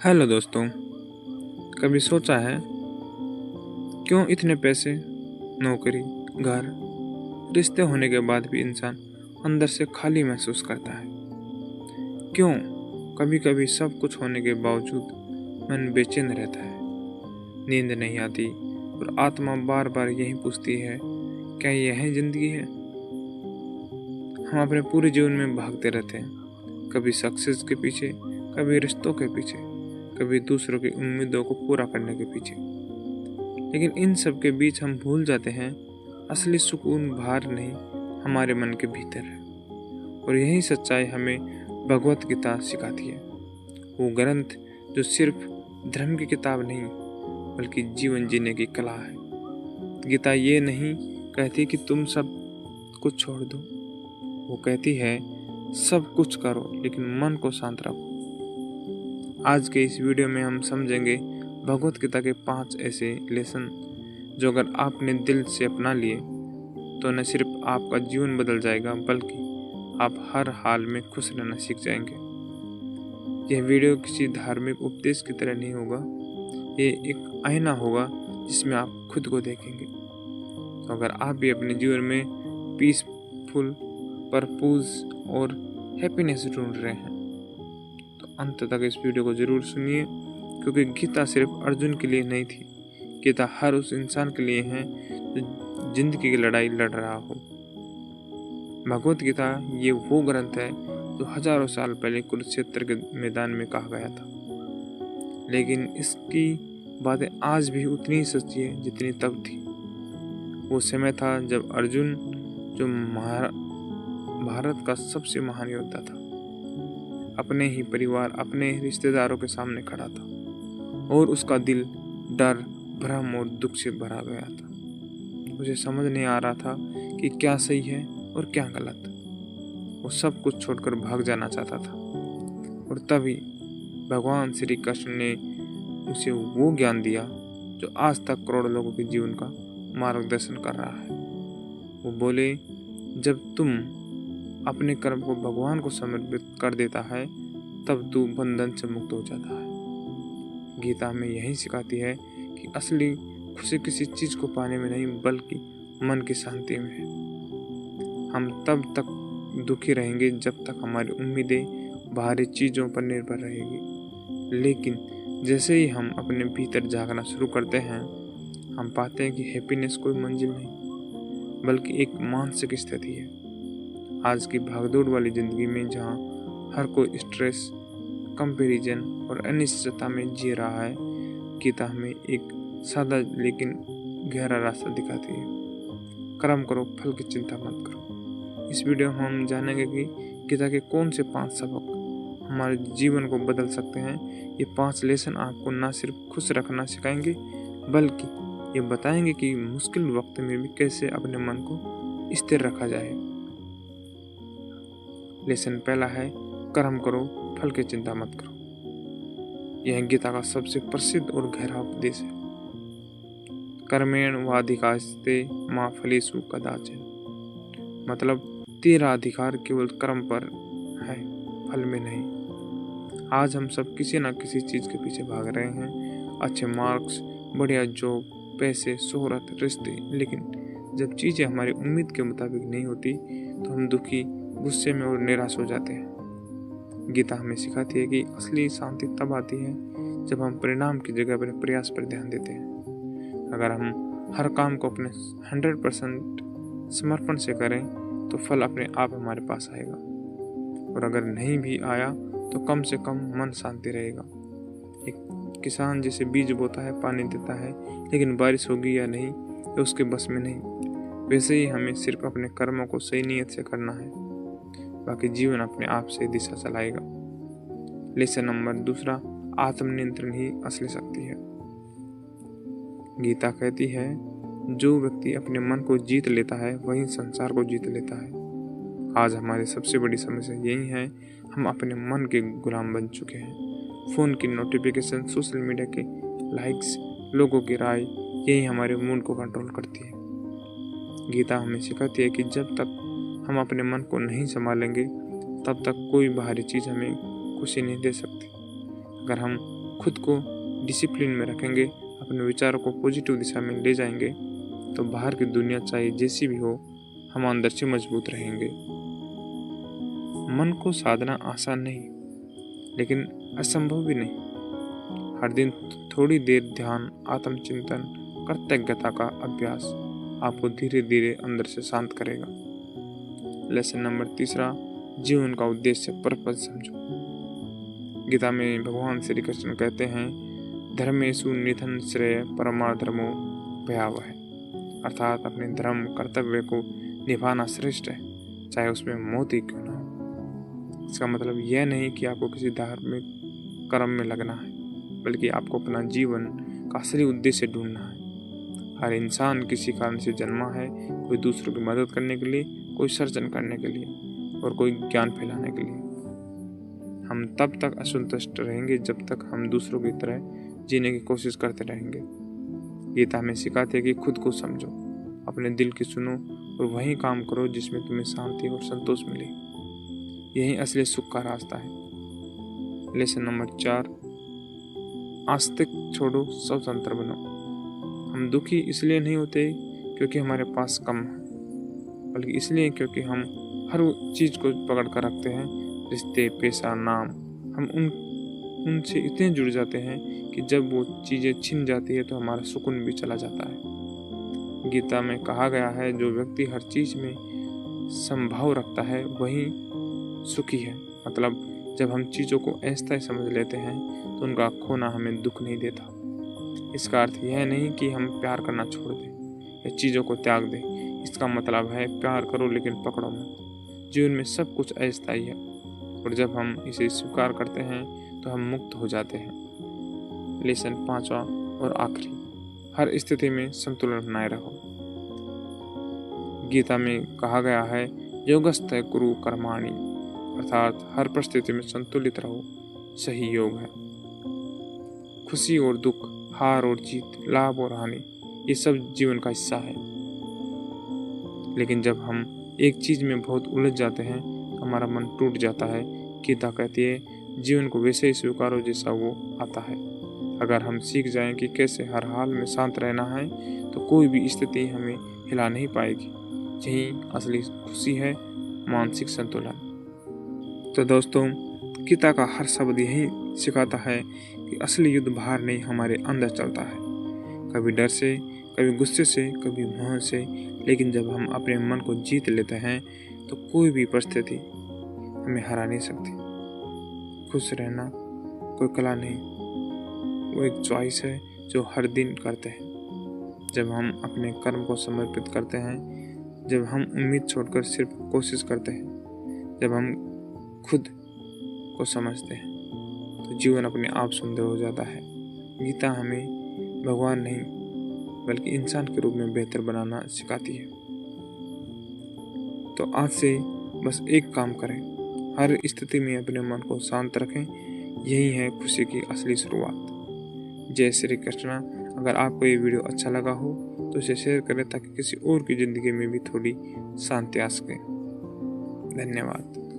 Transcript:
Hello दोस्तों, कभी सोचा है क्यों इतने पैसे, नौकरी, घर, रिश्ते होने के बाद भी इंसान अंदर से खाली महसूस करता है? क्यों कभी कभी सब कुछ होने के बावजूद मन बेचैन रहता है, नींद नहीं आती और आत्मा बार बार यही पूछती है, क्या यह जिंदगी है? हम अपने पूरे जीवन में भागते रहते हैं, कभी सक्सेस के पीछे, कभी रिश्तों के पीछे, कभी दूसरों की उम्मीदों को पूरा करने के पीछे। लेकिन इन सब के बीच हम भूल जाते हैं, असली सुकून बाहर नहीं, हमारे मन के भीतर है। और यही सच्चाई हमें भगवत गीता सिखाती है, वो ग्रंथ जो सिर्फ धर्म की किताब नहीं बल्कि जीवन जीने की कला है। गीता ये नहीं कहती कि तुम सब कुछ छोड़ दो, वो कहती है सब कुछ करो लेकिन मन को शांत रखो। आज के इस वीडियो में हम समझेंगे भगवत गीता के 5 ऐसे लेसन जो अगर आपने दिल से अपना लिए तो न सिर्फ आपका जीवन बदल जाएगा बल्कि आप हर हाल में खुश रहना सीख जाएंगे। यह वीडियो किसी धार्मिक उपदेश की तरह नहीं होगा, ये एक आईना होगा जिसमें आप खुद को देखेंगे। तो अगर आप भी अपने जीवन में पीसफुल, पर्पस और हैप्पीनेस ढूंढ रहे हैं तो अंत तक इस वीडियो को जरूर सुनिए, क्योंकि गीता सिर्फ अर्जुन के लिए नहीं थी, गीता हर उस इंसान के लिए है जो जिंदगी की लड़ाई लड़ रहा हो। भगवत गीता ये वो ग्रंथ है जो हजारों साल पहले कुरुक्षेत्र के मैदान में कहा गया था, लेकिन इसकी बातें आज भी उतनी ही सच्ची है जितनी तब थी। वो समय था जब अर्जुन, जो भारत का सबसे महान योद्धा था, अपने ही परिवार, अपने रिश्तेदारों के सामने खड़ा था और उसका दिल डर, भ्रम और दुख से भरा गया था। मुझे समझ नहीं आ रहा था कि क्या सही है और क्या गलत। वो सब कुछ छोड़कर भाग जाना चाहता था और तभी भगवान श्री कृष्ण ने उसे वो ज्ञान दिया जो आज तक करोड़ों लोगों के जीवन का मार्गदर्शन कर रहा है। वो बोले, जब तुम अपने कर्म को भगवान को समर्पित कर देता है तब तू बंधन से मुक्त हो जाता है। गीता हमें यही सिखाती है कि असली खुशी किसी चीज को पाने में नहीं बल्कि मन की शांति में है। हम तब तक दुखी रहेंगे जब तक हमारी उम्मीदें बाहरी चीजों पर निर्भर रहेगी, लेकिन जैसे ही हम अपने भीतर जागना शुरू करते हैं हम पाते हैं कि हैप्पीनेस कोई मंजिल नहीं बल्कि एक मानसिक स्थिति है। आज की भागदौड़ वाली जिंदगी में जहाँ हर कोई स्ट्रेस, कंपैरिजन और अनिश्चितता में जी रहा है, गीता हमें एक सादा लेकिन गहरा रास्ता दिखाती है। कर्म करो, फल की चिंता मत करो। इस वीडियो में हम जानेंगे कि गीता के कौन से 5 सबक हमारे जीवन को बदल सकते हैं। ये 5 लेसन आपको न सिर्फ खुश रखना सिखाएंगे बल्कि ये बताएंगे कि मुश्किल वक्त में भी कैसे अपने मन को स्थिर रखा जाए। लेसन पहला है, कर्म करो, फल की चिंता मत करो। यह गीता का सबसे प्रसिद्ध और गहरा उपदेश है। कर्मेण वाधिकास्ते मां फलेषु कदाचन, मतलब तेरा अधिकार केवल कर्म पर है, फल में नहीं। आज हम सब किसी न किसी चीज के पीछे भाग रहे हैं, अच्छे मार्क्स, बढ़िया जॉब, पैसे, शोहरत, रिश्ते, लेकिन जब चीजें हमारी उम्मीद के मुताबिक नहीं होती तो हम दुखी, गुस्से में और निराश हो जाते हैं। गीता हमें सिखाती है कि असली शांति तब आती है जब हम परिणाम की जगह अपने प्रयास पर ध्यान देते हैं। अगर हम हर काम को अपने 100% समर्पण से करें तो फल अपने आप हमारे पास आएगा, और अगर नहीं भी आया तो कम से कम मन शांति रहेगा। एक किसान जैसे बीज बोता है, पानी देता है, लेकिन बारिश होगी या नहीं ये उसके बस में नहीं, वैसे ही हमें सिर्फ अपने कर्मों को सही नीयत से करना है, बाकी जीवन अपने आप से दिशा चलाएगा। लेसन नंबर 2, आत्मनियंत्रण ही असली शक्ति है। गीता कहती है, जो व्यक्ति अपने मन को जीत लेता है वही संसार को जीत लेता है। आज हमारी सबसे बड़ी समस्या यही है, हम अपने मन के गुलाम बन चुके हैं। फोन की नोटिफिकेशन, सोशल मीडिया के लाइक्स, लोगों की राय, यही हमारे मूड को कंट्रोल करती है। गीता हमें सिखाती है कि जब तक हम अपने मन को नहीं संभालेंगे तब तक कोई बाहरी चीज हमें खुशी नहीं दे सकती। अगर हम खुद को डिसिप्लिन में रखेंगे, अपने विचारों को पॉजिटिव दिशा में ले जाएंगे, तो बाहर की दुनिया चाहे जैसी भी हो, हम अंदर से मजबूत रहेंगे। मन को साधना आसान नहीं, लेकिन असंभव भी नहीं। हर दिन थोड़ी देर ध्यान, आत्मचिंतन, कृतज्ञता का अभ्यास आपको धीरे धीरे अंदर से शांत करेगा। लेसन नंबर 3, जीवन का उद्देश्य, पर्पस समझो। गीता में भगवान श्री कृष्ण कहते हैं, धर्मेषु निधन श्रेय परमाधर्मो भयावह है। अर्थात अपने धर्म कर्तव्य को निभाना श्रेष्ठ है, चाहे उसमें मौत ही क्यों ना हो। इसका मतलब यह नहीं कि आपको किसी धार्मिक कर्म में लगना है, बल्कि आपको अपना जीवन का असली उद्देश्य ढूंढना है। हर इंसान किसी कारण से जन्मा है, कोई दूसरों की मदद करने के लिए, कोई सर्जन करने के लिए और कोई ज्ञान फैलाने के लिए। हम तब तक असंतुष्ट रहेंगे जब तक हम दूसरों की तरह जीने की कोशिश करते रहेंगे। गीता हमें सिखाती है कि खुद को समझो, अपने दिल की सुनो और वही काम करो जिसमें तुम्हें शांति और संतोष मिले। यही असली सुख का रास्ता है। लेसन नंबर 4, आस्तिक छोड़ो, स्वतंत्र बनो। हम दुखी इसलिए नहीं होते क्योंकि हमारे पास कम है, बल्कि इसलिए क्योंकि हम हर चीज़ को पकड़ कर रखते हैं। रिश्ते, पैसा, नाम, हम उनसे इतने जुड़ जाते हैं कि जब वो चीज़ें छिन जाती है तो हमारा सुकून भी चला जाता है। गीता में कहा गया है, जो व्यक्ति हर चीज़ में संभाव रखता है वही सुखी है। मतलब जब हम चीज़ों को ऐसा ही समझ लेते हैं तो उनका खोना हमें दुख नहीं देता। इसका अर्थ यह नहीं कि हम प्यार करना छोड़ दें या चीज़ों को त्याग दें। इसका मतलब है प्यार करो लेकिन पकड़ो मत। जीवन में सब कुछ अस्थायी है और जब हम इसे स्वीकार करते हैं तो हम मुक्त हो जाते हैं। लेसन 5 और आखिरी, हर स्थिति में संतुलन बनाए रहो। गीता में कहा गया है, योगस्थ कुरु कर्माणि, अर्थात हर परिस्थिति में संतुलित रहो, सही योग है। खुशी और दुख, हार और जीत, लाभ और हानि, ये सब जीवन का हिस्सा है। लेकिन जब हम एक चीज में बहुत उलझ जाते हैं, हमारा मन टूट जाता है। गीता कहती है, जीवन को वैसे ही स्वीकारो जैसा वो आता है। अगर हम सीख जाएं कि कैसे हर हाल में शांत रहना है, तो कोई भी स्थिति हमें हिला नहीं पाएगी। यही असली खुशी है, मानसिक संतुलन। तो दोस्तों, गीता का हर शब्द यही सिखाता है कि असली युद्ध बाहर नहीं, हमारे अंदर चलता है। कभी डर से, कभी गुस्से से, कभी मोह से, लेकिन जब हम अपने मन को जीत लेते हैं तो कोई भी परिस्थिति हमें हरा नहीं सकती। खुश रहना कोई कला नहीं, वो एक चॉइस है जो हर दिन करते हैं। जब हम अपने कर्म को समर्पित करते हैं, जब हम उम्मीद छोड़कर सिर्फ कोशिश करते हैं, जब हम खुद को समझते हैं, तो जीवन अपने आप सुंदर हो जाता है। गीता हमें भगवान नहीं बल्कि इंसान के रूप में बेहतर बनाना सिखाती है। तो आज से बस एक काम करें, हर स्थिति में अपने मन को शांत रखें। यही है खुशी की असली शुरुआत। जय श्री कृष्णा। अगर आपको ये वीडियो अच्छा लगा हो तो इसे शेयर करें ताकि किसी और की ज़िंदगी में भी थोड़ी शांति आ सके। धन्यवाद।